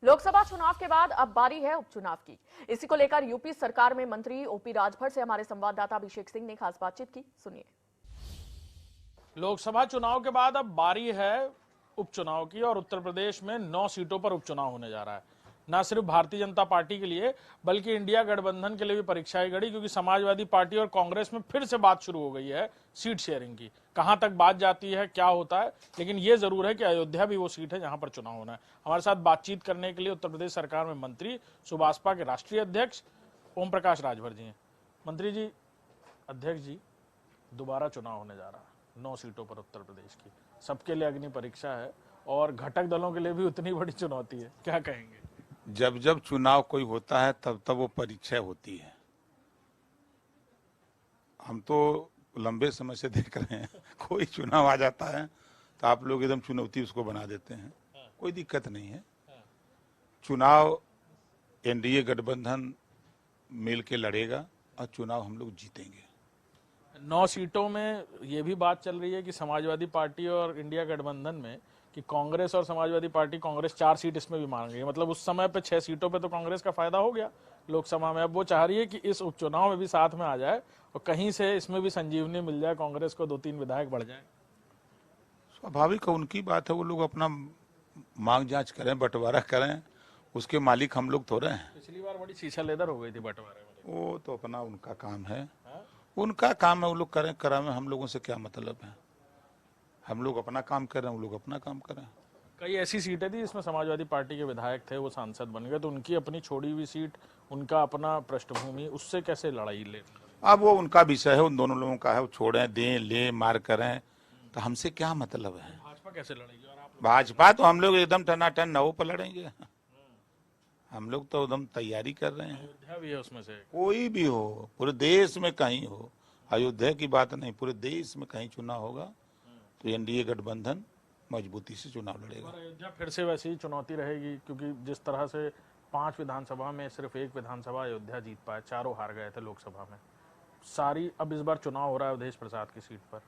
लोकसभा चुनाव के बाद अब बारी है उपचुनाव की। इसी को लेकर यूपी सरकार में मंत्री ओपी राजभर से हमारे संवाददाता अभिषेक सिंह ने खास बातचीत की। सुनिए। लोकसभा चुनाव के बाद अब बारी है उपचुनाव की और उत्तर प्रदेश में 9 सीटों पर उपचुनाव होने जा रहा है। न सिर्फ भारतीय जनता पार्टी के लिए बल्कि इंडिया गठबंधन के लिए भी परीक्षाएं गड़ी, क्योंकि समाजवादी पार्टी और कांग्रेस में फिर से बात शुरू हो गई है सीट शेयरिंग की। कहां तक बात जाती है, क्या होता है, लेकिन यह जरूर है कि अयोध्या भी वो सीट है जहां पर चुनाव होना है। हमारे साथ बातचीत करने के लिए उत्तर प्रदेश सरकार में मंत्री, सुभाषपा के राष्ट्रीय अध्यक्ष ओम प्रकाश राजभर जी हैं। मंत्री जी, अध्यक्ष जी, दोबारा चुनाव होने जा रहा है 9 सीटों पर उत्तर प्रदेश की। सबके लिए अग्नि परीक्षा है और घटक दलों के लिए भी उतनी बड़ी चुनौती है, क्या कहेंगे? जब जब चुनाव कोई होता है तब तब वो परीक्षा होती है। हम तो लंबे समय से देख रहे हैं कोई चुनाव आ जाता है तो आप लोग एकदम चुनौती उसको बना देते हैं। कोई दिक्कत नहीं है। चुनाव एनडीए गठबंधन मिल के लड़ेगा और चुनाव हम लोग जीतेंगे। 9 सीटों में ये भी बात चल रही है कि समाजवादी पार्टी और इंडिया गठबंधन में कि कांग्रेस और समाजवादी पार्टी, कांग्रेस 4 सीट इसमें भी मांग रही है। मतलब उस समय पे 6 सीटों पे तो कांग्रेस का फायदा हो गया लोकसभा में। अब वो चाह रही है कि इस उपचुनाव में भी साथ में आ जाए और कहीं से इसमें भी संजीवनी मिल जाए, कांग्रेस को 2-3 विधायक बढ़ जाए। स्वाभाविक है, उनकी बात है। वो लोग अपना मांग जांच करें, बंटवारा करें, उसके मालिक हम लोग थोड़े हैं। पिछली बार बड़ी शीशा लेदर हो गई थी बंटवारे में। वो तो अपना उनका काम है, उनका काम है। वो लोग करें, करावें, हम लोगों से क्या मतलब है। हम लोग अपना काम कर रहे हैं, वो लोग अपना काम कर रहे हैं। कई ऐसी सीटें थी जिसमें समाजवादी पार्टी के विधायक थे, वो सांसद बन गए, तो उनकी अपनी छोड़ी हुई सीट, उनका अपना पृष्ठभूमि, उससे कैसे लड़ाई ले? अब वो उनका विषय है, उन दोनों लोगों का है। वो छोड़ें, दें, ले, मार करें, तो हमसे क्या मतलब है। भाजपा कैसे लड़ेगी? और आप भाजपा तो हम लोग एकदम टनाटन नवों पर लड़ेंगे। हम लोग तो एकदम तैयारी कर रहे हैं। अयोध्या भी है उसमें से। कोई भी हो, पूरे देश में कहीं हो, अयोध्या की बात नहीं, पूरे देश में कहीं चुनाव होगा तो एनडीए गठबंधन मजबूती से चुनाव लड़ेगा। और अयोध्या फिर से वैसी ही चुनौती रहेगी, क्योंकि जिस तरह से 5 विधानसभा में सिर्फ 1 विधानसभा अयोध्या जीत पाए, 4 हार गए थे लोकसभा में सारी। अब इस बार चुनाव हो रहा है अवधेश प्रसाद की सीट पर,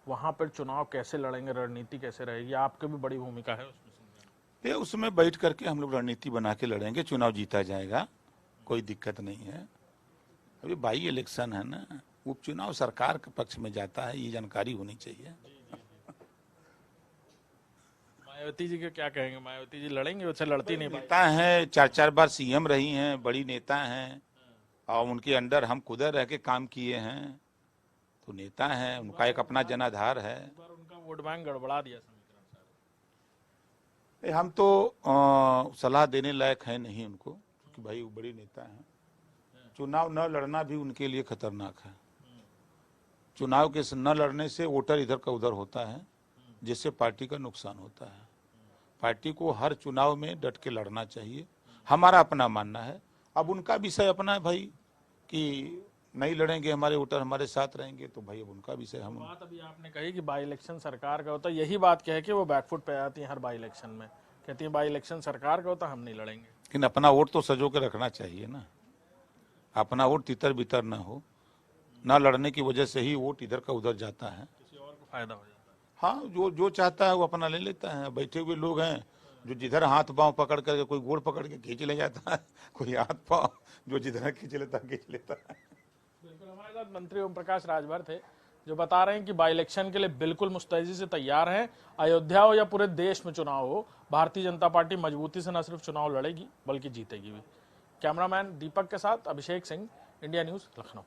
वहां पर चुनाव कैसे लड़ेंगे, रणनीति कैसे रहेगी? आपकी भी बड़ी भूमिका है उसमें। उसमें बैठ करके हम लोग रणनीति बना के लड़ेंगे, चुनाव जीता जाएगा, कोई दिक्कत नहीं है। अभी बाई इलेक्शन है ना, उपचुनाव सरकार के पक्ष में जाता है, ये जानकारी होनी चाहिए। मायावती जी के क्या कहेंगे? मायावती जी लड़ेंगे? उससे लड़ती नहीं। नेता हैं, 4-4 बार सीएम रही हैं, बड़ी नेता हैं और उनके अंडर हम खुद रह के काम किए हैं, तो नेता हैं, उनका एक अपना जनाधार है। उनका वोट बैंक गड़बड़ा दिया समीकरण सारे। हम तो सलाह देने लायक है नहीं उनको, क्योंकि भाई वो बड़ी नेता हैं। चुनाव न लड़ना भी उनके लिए खतरनाक है। चुनाव के न लड़ने से वोटर इधर का उधर होता है, जिससे पार्टी का नुकसान होता है। पार्टी को हर चुनाव में डट के लड़ना चाहिए, हमारा अपना मानना है। अब उनका विषय अपना है भाई, कि नहीं लड़ेंगे, हमारे वोटर हमारे साथ रहेंगे, तो भाई अब उनका विषय। हम बात अभी आपने कही कि बाई इलेक्शन सरकार का होता है, यही बात कह के वो बैकफुट पे आती है हर बाई इलेक्शन में, कहती है बाई इलेक्शन सरकार का होता, हम नहीं लड़ेंगे। लेकिन अपना वोट तो सजो के रखना चाहिए ना, अपना वोट तितर बितर ना हो। ना लड़ने की वजह से ही वोट इधर का उधर जाता है, किसी और को फायदा हो जाता है। हाँ, जो चाहता है वो अपना ले लेता है। बैठे हुए लोग हैं जो जिधर हाथ पांव पकड़ करके, कोई गोड़ पकड़ के खींच ले जाता है, कोई हाथ पांव जो जिधर खींच लेता है। बिल्कुल, हमारे साथ मंत्री ओम प्रकाश राजभर थे, जो बता रहे हैं कि बाई इलेक्शन के लिए बिल्कुल मुस्तैदी से तैयार हैं। अयोध्या हो या पूरे देश में चुनाव हो, भारतीय जनता पार्टी मजबूती से न सिर्फ चुनाव लड़ेगी बल्कि जीतेगी भी। कैमरामैन दीपक के साथ अभिषेक सिंह, इंडिया न्यूज, लखनऊ।